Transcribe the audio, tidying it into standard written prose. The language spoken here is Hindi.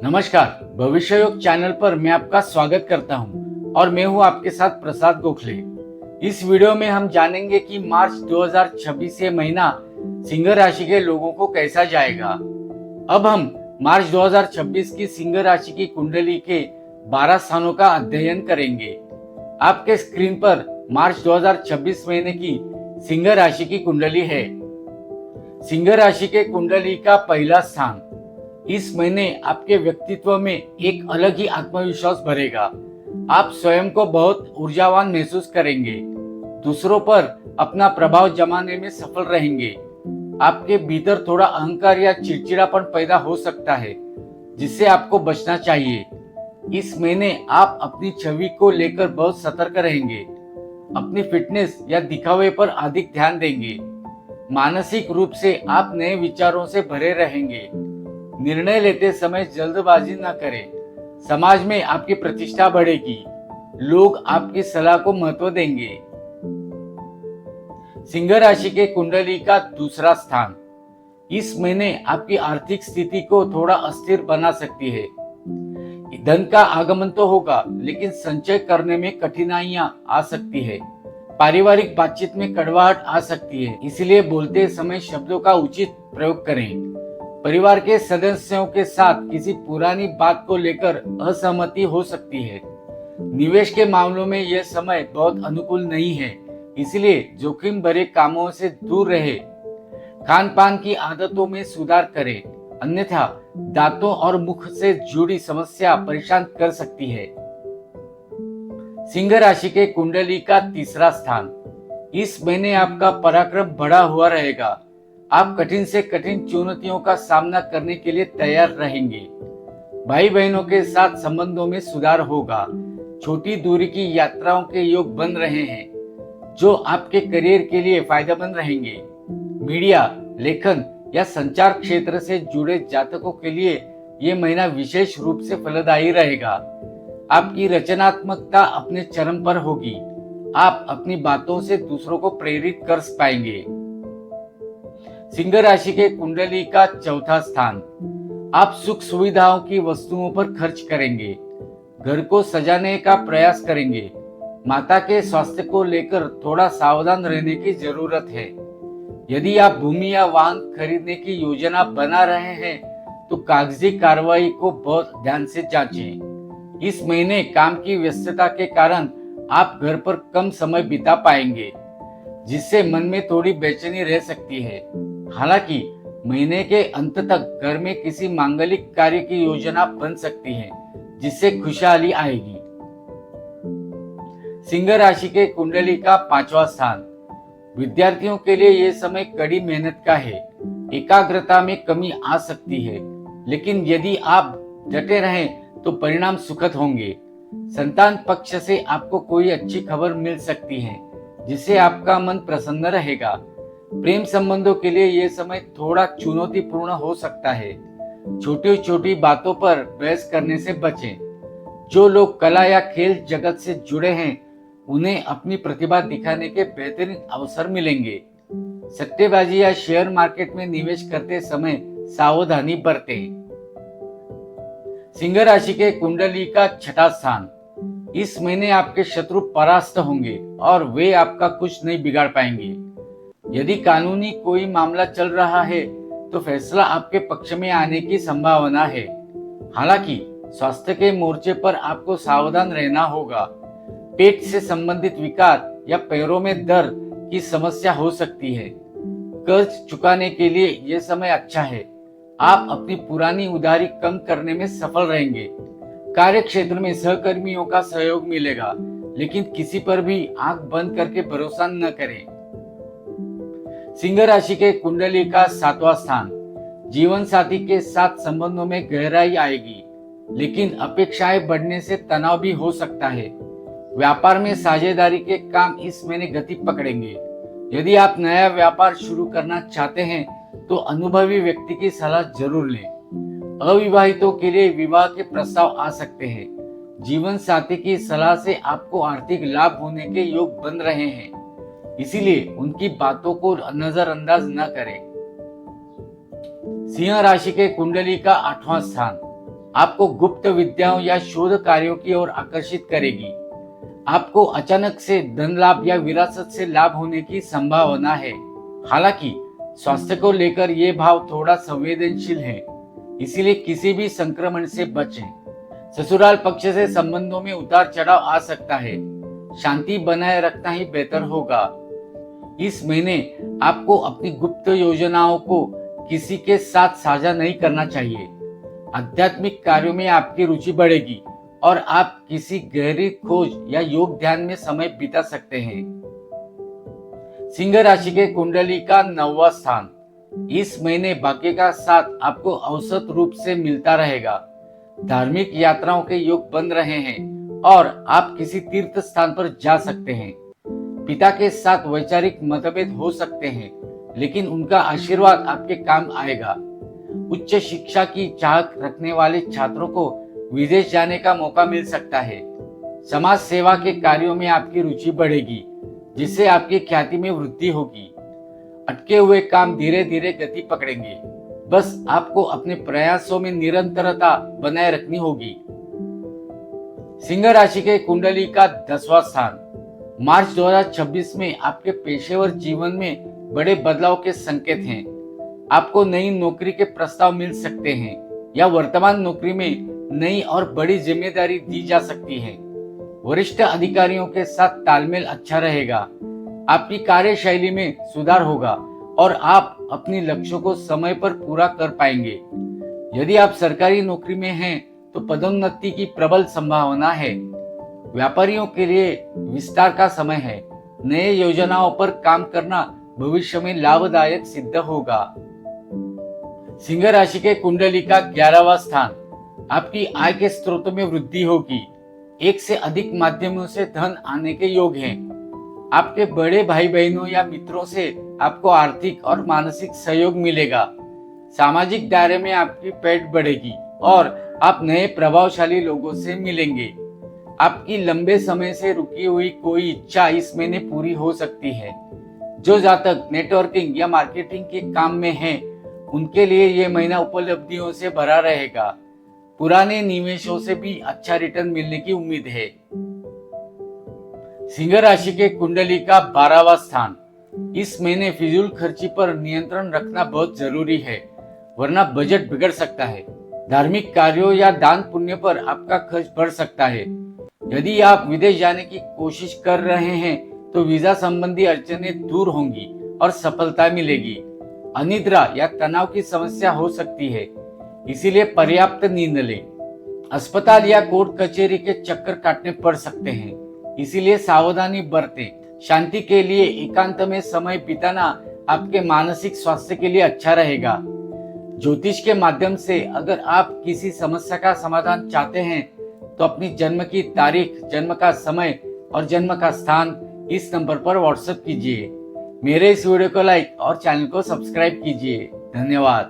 नमस्कार। भविष्य योग चैनल पर मैं आपका स्वागत करता हूं और मैं हूं आपके साथ प्रसाद गोखले। इस वीडियो में हम जानेंगे कि मार्च 2026 ये महीना सिंह राशि के लोगों को कैसा जाएगा। अब हम मार्च 2026 की सिंह राशि की कुंडली के 12 स्थानों का अध्ययन करेंगे। आपके स्क्रीन पर मार्च 2026 महीने की सिंह राशि की कुंडली है। सिंह राशि के कुंडली का पहला स्थान इस महीने आपके व्यक्तित्व में एक अलग ही आत्मविश्वास भरेगा। आप स्वयं को बहुत ऊर्जावान महसूस करेंगे। दूसरों पर अपना प्रभाव जमाने में सफल रहेंगे। आपके भीतर थोड़ा अहंकार या चिड़चिड़ापन पैदा हो सकता है, जिससे आपको बचना चाहिए। इस महीने आप अपनी छवि को लेकर बहुत सतर्क रहेंगे। अपनी फिटनेस या दिखावे पर अधिक ध्यान देंगे। मानसिक रूप से आप नए विचारों से भरे रहेंगे। निर्णय लेते समय जल्दबाजी न करें। समाज में आपकी प्रतिष्ठा बढ़ेगी। लोग आपकी सलाह को महत्व देंगे। सिंह राशि के कुंडली का दूसरा स्थान इस महीने आपकी आर्थिक स्थिति को थोड़ा अस्थिर बना सकती है। धन का आगमन तो होगा, लेकिन संचय करने में कठिनाइयां आ सकती है। पारिवारिक बातचीत में कड़वाहट आ सकती है, इसलिए बोलते समय शब्दों का उचित प्रयोग करें। परिवार के सदस्यों के साथ किसी पुरानी बात को लेकर असहमति हो सकती है। निवेश के मामलों में यह समय बहुत अनुकूल नहीं है, इसलिए जोखिम भरे कामों से दूर रहे। खान पान की आदतों में सुधार करें, अन्यथा दांतों और मुख से जुड़ी समस्या परेशान कर सकती है। सिंह राशि के कुंडली का तीसरा स्थान इस महीने आपका पराक्रम बढ़ा हुआ रहेगा। आप कठिन से कठिन चुनौतियों का सामना करने के लिए तैयार रहेंगे। भाई बहनों के साथ संबंधों में सुधार होगा। छोटी दूरी की यात्राओं के योग बन रहे हैं, जो आपके करियर के लिए फायदेमंद रहेंगे। मीडिया, लेखन या संचार क्षेत्र से जुड़े जातकों के लिए ये महीना विशेष रूप से फलदायी रहेगा। आपकी रचनात्मकता अपने चरम पर होगी। आप अपनी बातों से दूसरों को प्रेरित कर पाएंगे। सिंह राशि के कुंडली का चौथा स्थान आप सुख सुविधाओं की वस्तुओं पर खर्च करेंगे। घर को सजाने का प्रयास करेंगे। माता के स्वास्थ्य को लेकर थोड़ा सावधान रहने की जरूरत है। यदि आप भूमि या वाहन खरीदने की योजना बना रहे हैं, तो कागजी कार्रवाई को बहुत ध्यान से जांचें। इस महीने काम की व्यस्तता के कारण आप घर पर कम समय बिता पाएंगे, जिससे मन में थोड़ी बेचैनी रह सकती है। हालांकि महीने के अंत तक घर में किसी मांगलिक कार्य की योजना बन सकती है, जिससे खुशहाली आएगी। सिंह राशि के कुंडली का पांचवा स्थान विद्यार्थियों के लिए यह समय कड़ी मेहनत का है। एकाग्रता में कमी आ सकती है, लेकिन यदि आप डटे रहें तो परिणाम सुखद होंगे। संतान पक्ष से आपको कोई अच्छी खबर मिल सकती है, जिससे आपका मन प्रसन्न रहेगा। प्रेम संबंधों के लिए यह समय थोड़ा चुनौतीपूर्ण हो सकता है। छोटी छोटी बातों पर बहस करने से बचें। जो लोग कला या खेल जगत से जुड़े हैं, उन्हें अपनी प्रतिभा दिखाने के बेहतरीन अवसर मिलेंगे। सट्टेबाजी या शेयर मार्केट में निवेश करते समय सावधानी बरतें। सिंह राशि के कुंडली का छठा स्थान इस महीने आपके शत्रु परास्त होंगे और वे आपका कुछ नहीं बिगाड़ पाएंगे। यदि कानूनी कोई मामला चल रहा है, तो फैसला आपके पक्ष में आने की संभावना है। हालांकि स्वास्थ्य के मोर्चे पर आपको सावधान रहना होगा। पेट से संबंधित विकार या पैरों में दर्द की समस्या हो सकती है। कर्ज चुकाने के लिए यह समय अच्छा है। आप अपनी पुरानी उधारी कम करने में सफल रहेंगे। कार्य क्षेत्र में सहकर्मियों का सहयोग मिलेगा, लेकिन किसी पर भी आंख बंद करके भरोसा न करें। सिंह राशि के कुंडली का सातवां स्थान जीवन साथी के साथ संबंधों में गहराई आएगी, लेकिन अपेक्षाएं बढ़ने से तनाव भी हो सकता है। व्यापार में साझेदारी के काम इस महीने गति पकड़ेंगे। यदि आप नया व्यापार शुरू करना चाहते हैं, तो अनुभवी व्यक्ति की सलाह जरूर लें। अविवाहितों के लिए विवाह के प्रस्ताव आ सकते हैं। जीवन साथी की सलाह से आपको आर्थिक लाभ होने के योग बन रहे हैं, इसीलिए उनकी बातों को नजरअंदाज न करें। सिंह राशि के कुंडली का आठवां स्थान आपको गुप्त विद्याओं या शोध कार्यों की ओर आकर्षित करेगी। आपको अचानक से धन लाभ या विरासत से लाभ होने की संभावना है। हालांकि स्वास्थ्य को लेकर ये भाव थोड़ा संवेदनशील है, इसीलिए किसी भी संक्रमण से बचें। ससुराल पक्ष से संबंधों में उतार चढ़ाव आ सकता है, शांति बनाए रखना ही बेहतर होगा। इस महीने आपको अपनी गुप्त योजनाओं को किसी के साथ साझा नहीं करना चाहिए। आध्यात्मिक कार्यों में आपकी रुचि बढ़ेगी और आप किसी गहरी खोज या योग ध्यान में समय बिता सकते हैं। सिंह राशि के कुंडली का 9वां स्थान। इस महीने भाग्य का साथ आपको औसत रूप से मिलता रहेगा। धार्मिक यात्राओं के योग बन रहे हैं और आप किसी तीर्थ स्थान पर जा सकते हैं। पिता के साथ वैचारिक मतभेद हो सकते हैं, लेकिन उनका आशीर्वाद आपके काम आएगा। उच्च शिक्षा की चाहत रखने वाले छात्रों को विदेश जाने का मौका मिल सकता है। समाज सेवा के कार्यों में आपकी रुचि बढ़ेगी, जिससे आपकी ख्याति में वृद्धि होगी। अटके हुए काम धीरे धीरे गति पकड़ेंगे। बस आपको अपने प्रयासों में निरंतरता बनाए रखनी होगी। सिंह राशि के कुंडली का 10वां स्थान। मार्च 2026 में आपके पेशेवर जीवन में बड़े बदलाव के संकेत हैं। आपको नई नौकरी के प्रस्ताव मिल सकते हैं या वर्तमान नौकरी में नई और बड़ी जिम्मेदारी दी जा सकती है। वरिष्ठ अधिकारियों के साथ तालमेल अच्छा रहेगा। आपकी कार्यशैली में सुधार होगा और आप अपने लक्ष्यों को समय पर पूरा कर पाएंगे। यदि आप सरकारी नौकरी में हैं तो पदोन्नति की प्रबल संभावना है। व्यापारियों के लिए विस्तार का समय है। नए योजनाओं पर काम करना भविष्य में लाभदायक सिद्ध होगा। सिंह राशि के कुंडली का 11वां स्थान। आपकी आय के स्रोतों में वृद्धि होगी। एक से अधिक माध्यमों से धन आने के योग हैं। आपके बड़े भाई बहनों या मित्रों से आपको आर्थिक और मानसिक सहयोग मिलेगा। सामाजिक दायरे में आपकी पैठ बढ़ेगी और आप नए प्रभावशाली लोगों से मिलेंगे। आपकी लंबे समय से रुकी हुई कोई इच्छा इस महीने पूरी हो सकती है। जो जातक नेटवर्किंग या मार्केटिंग के काम में हैं, उनके लिए ये महीना उपलब्धियों से भरा रहेगा। पुराने निवेशों से भी अच्छा रिटर्न मिलने की उम्मीद है। सिंह राशि के कुंडली का 12वां स्थान। इस महीने फिजूल खर्ची पर नियंत्रण रखना बहुत जरूरी है, वरना बजट बिगड़ सकता है। धार्मिक कार्यों या दान पुण्य पर आपका खर्च बढ़ सकता है। यदि आप विदेश जाने की कोशिश कर रहे हैं तो वीजा संबंधी अड़चनें दूर होंगी और सफलता मिलेगी। अनिद्रा या तनाव की समस्या हो सकती है, इसीलिए पर्याप्त नींद लें। अस्पताल या कोर्ट कचहरी के चक्कर काटने पड़ सकते हैं, इसीलिए सावधानी बरतें। शांति के लिए एकांत में समय बिताना आपके मानसिक स्वास्थ्य के लिए अच्छा रहेगा। ज्योतिष के माध्यम से अगर आप किसी समस्या का समाधान चाहते हैं तो अपनी जन्म की तारीख, जन्म का समय और जन्म का स्थान इस नंबर पर व्हाट्सएप कीजिए। मेरे इस वीडियो को लाइक और चैनल को सब्सक्राइब कीजिए। धन्यवाद।